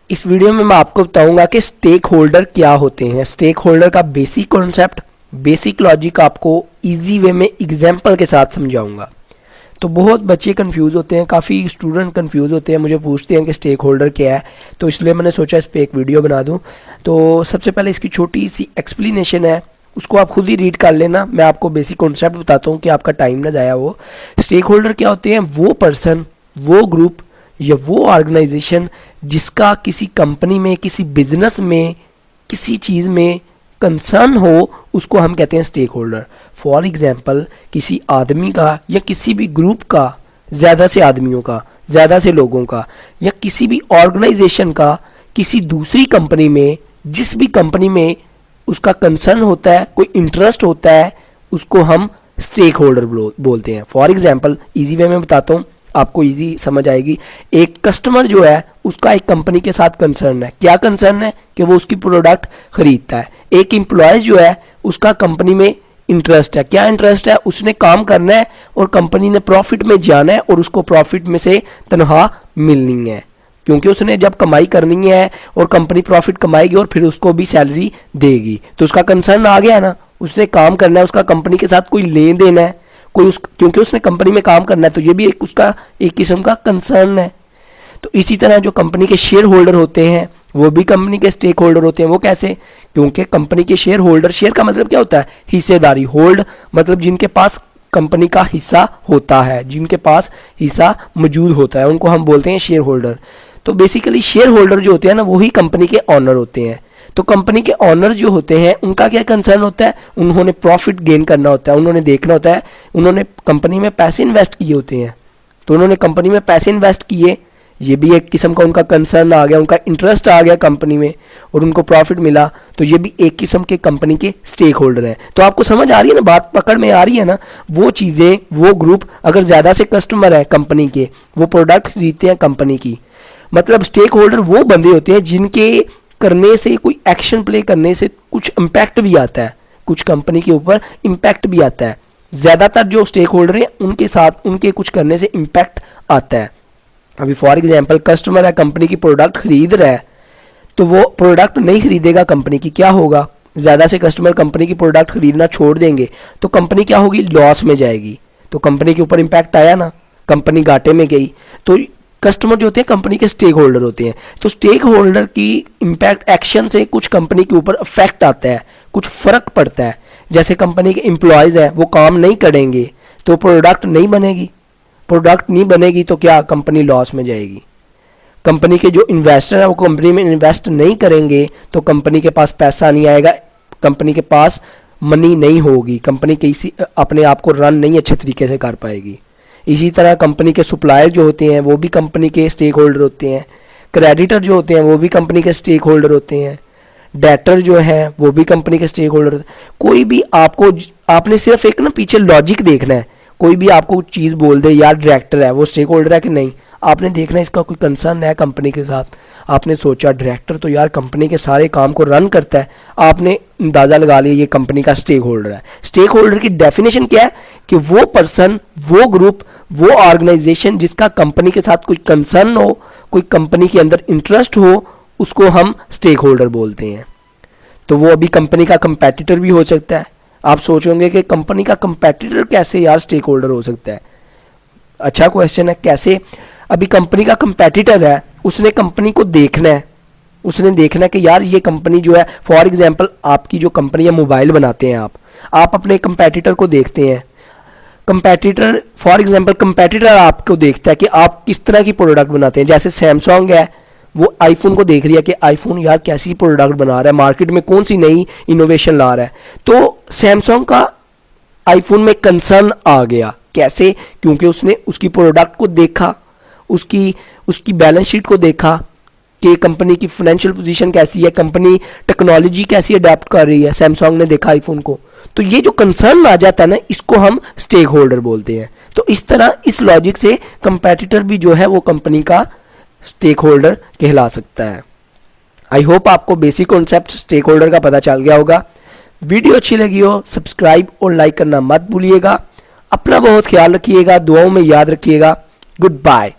इस वीडियो में मैं आपको बताऊंगा कि स्टेक होल्डर क्या होते हैं। स्टेक होल्डर का बेसिक कॉन्सेप्ट, बेसिक लॉजिक आपको इजी वे में एग्जाम्पल के साथ समझाऊंगा। तो बहुत बच्चे कंफ्यूज होते हैं, काफ़ी स्टूडेंट कंफ्यूज होते हैं, मुझे पूछते हैं कि स्टेक होल्डर क्या है। तो इसलिए मैंने सोचा इस पर एक वीडियो बना दूं। तो सबसे पहले इसकी छोटी सी एक्सप्लेनेशन है, उसको आप खुद ही रीड कर लेना। मैं आपको बेसिक कॉन्सेप्ट बताता हूँ कि आपका टाइम ना जाया हो। स्टेक होल्डर क्या होते हैं? वो पर्सन, वो ग्रुप या वो ऑर्गेनाइजेशन जिसका किसी कंपनी में, किसी बिजनेस में, किसी चीज़ में कंसर्न हो, उसको हम कहते हैं स्टेक होल्डर। फॉर एग्जाम्पल, किसी आदमी का या किसी भी ग्रुप का, ज़्यादा से आदमियों का, ज़्यादा से लोगों का, या किसी भी ऑर्गेनाइजेशन का किसी दूसरी कंपनी में, जिस भी कंपनी में उसका कंसर्न होता है, कोई इंटरेस्ट होता है, उसको हम स्टेक होल्डर बोलते हैं। फॉर एग्जाम्पल, ईजी वे में बताता हूँ, आपको इजी समझ आएगी। एक कस्टमर जो है उसका एक कंपनी के साथ कंसर्न है। क्या कंसर्न है? कि वो उसकी प्रोडक्ट खरीदता है। एक एम्प्लॉय जो है उसका कंपनी में इंटरेस्ट है। क्या इंटरेस्ट है? उसने काम करना है और कंपनी ने प्रॉफिट में जाना है और उसको प्रॉफिट में से तनख्वाह मिलनी है, क्योंकि उसने जब कमाई करनी है और कंपनी प्रॉफिट कमाएगी और फिर उसको भी सैलरी देगी। तो उसका कंसर्न आ गया ना, उसने काम करना है, उसका कंपनी के साथ कोई लेन देन है, क्योंकि उसने कंपनी में काम करना है, तो ये भी उसका एक किस्म का कंसर्न है। तो इसी तरह जो कंपनी के शेयर होल्डर होते हैं वो भी कंपनी के स्टेक होल्डर होते हैं। वो कैसे? क्योंकि कंपनी के शेयर होल्डर, शेयर का मतलब क्या होता है? हिस्सेदारी। होल्ड मतलब जिनके पास कंपनी का हिस्सा होता है, जिनके पास हिस्सा मौजूद होता है, उनको हम बोलते हैं शेयर होल्डर। तो बेसिकली शेयर होल्डर जो होते हैं ना, वही कंपनी के ऑनर होते हैं। तो कंपनी के ऑनर जो होते हैं उनका क्या कंसर्न होता है? उन्होंने प्रॉफिट गेन करना होता है, उन्होंने देखना होता है, उन्होंने कंपनी में पैसे इन्वेस्ट किए होते हैं। तो उन्होंने कंपनी में पैसे इन्वेस्ट किए, ये भी एक किस्म का उनका कंसर्न आ गया, उनका इंटरेस्ट आ गया कंपनी में और उनको प्रॉफिट मिला, तो ये भी एक किस्म के कंपनी के स्टेक होल्डर हैं। तो आपको समझ आ रही है ना, बात पकड़ में आ रही है ना? वो चीज़ें, वो ग्रुप, अगर ज़्यादा से कस्टमर है कंपनी के, वो प्रोडक्ट खरीदते हैं कंपनी की, मतलब स्टेक होल्डर वो बंदे होते हैं जिनके करने से, कोई एक्शन प्ले करने से कुछ इम्पैक्ट भी आता है, कुछ कंपनी के ऊपर इम्पैक्ट भी आता है। ज़्यादातर जो स्टेक होल्डर हैं उनके साथ, उनके कुछ करने से इम्पैक्ट आता है। अभी फॉर एग्जांपल, कस्टमर है, कंपनी की प्रोडक्ट खरीद रहा है, तो वो प्रोडक्ट नहीं खरीदेगा कंपनी की, क्या होगा? ज़्यादा से कस्टमर कंपनी की प्रोडक्ट खरीदना छोड़ देंगे, तो कंपनी क्या होगी? लॉस में जाएगी। तो कंपनी के ऊपर इम्पैक्ट आया ना, कंपनी घाटे में गई। तो कस्टमर जो होते हैं कंपनी के स्टेक होल्डर होते हैं। तो स्टेक होल्डर की इम्पैक्ट एक्शन से कुछ कंपनी के ऊपर इफेक्ट आता है, कुछ फर्क पड़ता है। जैसे कंपनी के एम्प्लॉयज़ हैं, वो काम नहीं करेंगे तो प्रोडक्ट नहीं बनेगी, प्रोडक्ट नहीं बनेगी तो क्या? कंपनी लॉस में जाएगी। कंपनी के जो इन्वेस्टर हैं वो कंपनी में इन्वेस्ट नहीं करेंगे तो कंपनी के पास पैसा नहीं आएगा, कंपनी के पास मनी नहीं होगी, कंपनी किसी अपने आप को रन नहीं अच्छे तरीके से कर पाएगी। इसी तरह कंपनी के सप्लायर जो होते हैं वो भी कंपनी के स्टेक होल्डर होते हैं। क्रेडिटर जो होते हैं वो भी कंपनी के स्टेक होल्डर होते हैं। डेटर जो है वो भी कंपनी के स्टेक होल्डर होते हैं। कोई भी आपको, आपने सिर्फ एक ना पीछे लॉजिक देखना है। कोई भी आपको चीज़ बोल दे, यार डायरेक्टर है, वो स्टेक होल्डर है कि नहीं, आपने देखना है इसका कोई कंसर्न है कंपनी के साथ। आपने सोचा डायरेक्टर तो यार कंपनी के सारे काम को रन करता है, आपने अंदाज़ा लगा लिया ये कंपनी का स्टेक होल्डर है। स्टेक होल्डर की डेफिनेशन क्या है? कि वो पर्सन, वो ग्रुप, वो ऑर्गेनाइजेशन जिसका कंपनी के साथ कोई कंसर्न हो, कोई कंपनी के अंदर इंटरेस्ट हो, उसको हम स्टेक होल्डर बोलते हैं। तो वो अभी कंपनी का कंपेटिटर भी हो सकता है। आप सोचोगे कि कंपनी का कंपेटिटर कैसे यार स्टेक होल्डर हो सकता है? अच्छा क्वेश्चन है, कैसे? अभी कंपनी का कंपेटिटर है, उसने कंपनी को देखना है, उसने देखना है कि यार ये कंपनी जो है, फॉर एग्जांपल आपकी जो कंपनी है, मोबाइल बनाते हैं आप अपने कंपेटिटर को देखते हैं। कंपेटिटर, फॉर एग्जांपल कंपेटिटर आपको देखता है कि आप किस तरह की प्रोडक्ट बनाते हैं। जैसे सैमसंग है, वो आईफोन को देख रही है कि आईफोन यार कैसी प्रोडक्ट बना रहा है, मार्केट में कौन सी नई इनोवेशन ला रहा है। तो सैमसंग का आईफोन में कंसर्न आ गया। कैसे? क्योंकि उसने उसकी प्रोडक्ट को देखा, उसकी बैलेंस शीट को देखा कि कंपनी की फाइनेंशियल पोजीशन कैसी है, कंपनी टेक्नोलॉजी कैसी अडेप्ट कर रही है। सैमसंग ने देखा आईफोन को, तो ये जो कंसर्न आ जाता है ना, इसको हम स्टेक होल्डर बोलते हैं। तो इस तरह, इस लॉजिक से कंपेटिटर भी जो है वो कंपनी का स्टेक होल्डर कहला सकता है। आई होप आपको बेसिक कॉन्सेप्ट स्टेक होल्डर का पता चल गया होगा। वीडियो अच्छी लगी हो, सब्सक्राइब और लाइक करना मत भूलिएगा। अपना बहुत ख्याल रखिएगा, दुआओं में याद रखिएगा। Good bye.